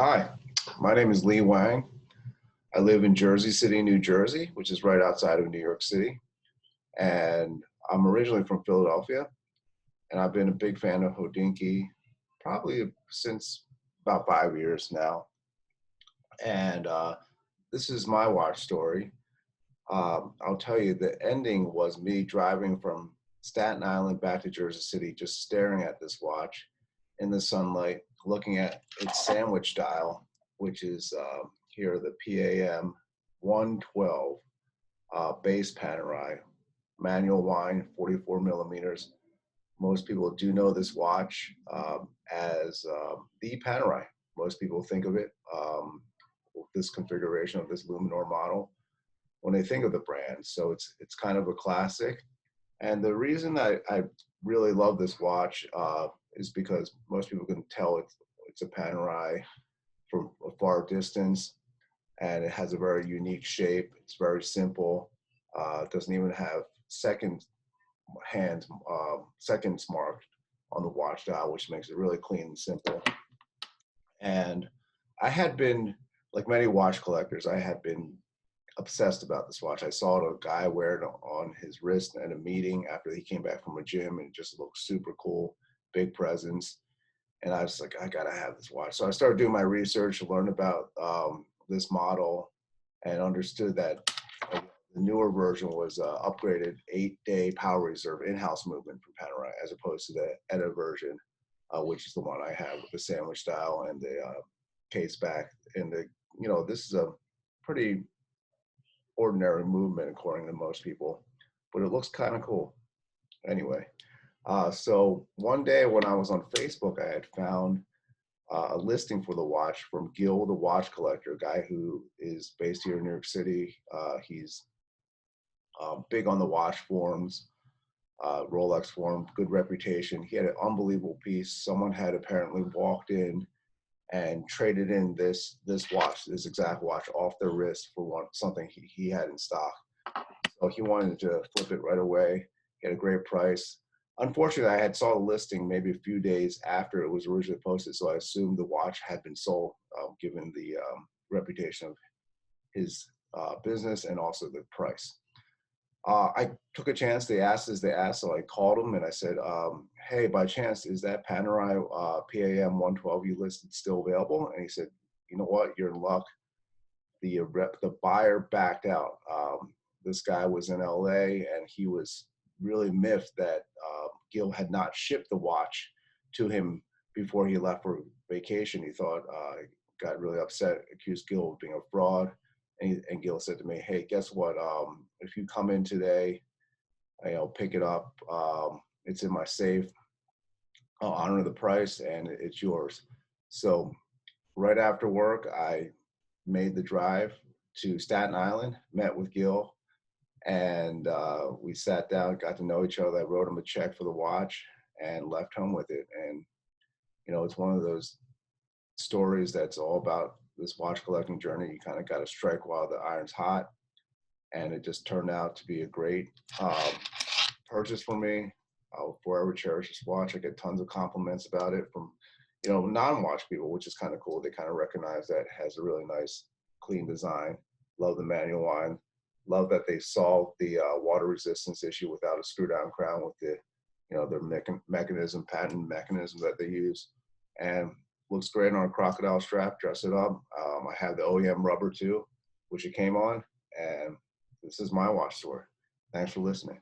Hi, my name is Wang. I live in Jersey City, New Jersey, which is right outside of New York City. And I'm originally from Philadelphia, and I've been a big fan of Hodinkee probably since about 5 years now. And this is my watch story. I'll tell you, the ending was me driving from Staten Island back to Jersey City, just staring at this watch in the sunlight, looking at its sandwich dial, which is here the PAM 112 base Panerai, manual wind, 44 millimeters. Most people do know this watch as the Panerai. Most people think of it with this configuration of this Luminor model when they think of the brand. So it's kind of a classic. And the reason I really love this watch is because most people can tell it's a Panerai from a far distance, and it has a very unique shape. It's very simple. It doesn't even have seconds marked on the watch dial, which makes it really clean and simple. And I had been, like many watch collectors, I had been obsessed about this watch. I saw a guy wear it on his wrist at a meeting after he came back from a gym, and it just looked super cool, big presence. And I was like, I gotta have this watch. So I started doing my research, learned about this model, and understood that the newer version was upgraded 8-day power reserve in-house movement from Panerai, as opposed to the ETA version, which is the one I have with the sandwich dial and the case back. And this is a pretty ordinary movement according to most people, but it looks kind of cool. Anyway, so one day when I was on Facebook, I had found a listing for the watch from Gil, the watch collector, a guy who is based here in New York City. He's big on the watch forums, Rolex forum, good reputation. He had an unbelievable piece. Someone had apparently walked in and traded in this watch, this exact watch, off their wrist for something he had in stock. So he wanted to flip it right away. He had a great price. Unfortunately, I had saw the listing maybe a few days after it was originally posted, so I assumed the watch had been sold, given the reputation of his business and also the price. I took a chance. They asked, so I called him and I said, hey, by chance, is that Panerai PAM 112 you listed still available? And he said, you know what, you're in luck. The buyer backed out. This guy was in LA, and he was really miffed that Gil had not shipped the watch to him before he left for vacation. He thought, got really upset, accused Gil of being a fraud. And Gil said to me, hey, guess what? If you come in today, pick it up. It's in my safe. I'll honor the price, and it's yours. So right after work, I made the drive to Staten Island, met with Gil, and we sat down, got to know each other. I wrote him a check for the watch and left home with it. And, it's one of those stories that's all about this watch collecting journey. You kind of got to strike while the iron's hot. And it just turned out to be a great purchase for me. I'll forever cherish this watch. I get tons of compliments about it from, non-watch people, which is kind of cool. They kind of recognize that it has a really nice, clean design. Love the manual wind. Love that they solved the water resistance issue without a screw down crown with the, their patent mechanism that they use. And looks great on a crocodile strap, dress it up. I have the OEM rubber too, which it came on. And this is my watch story. Thanks for listening.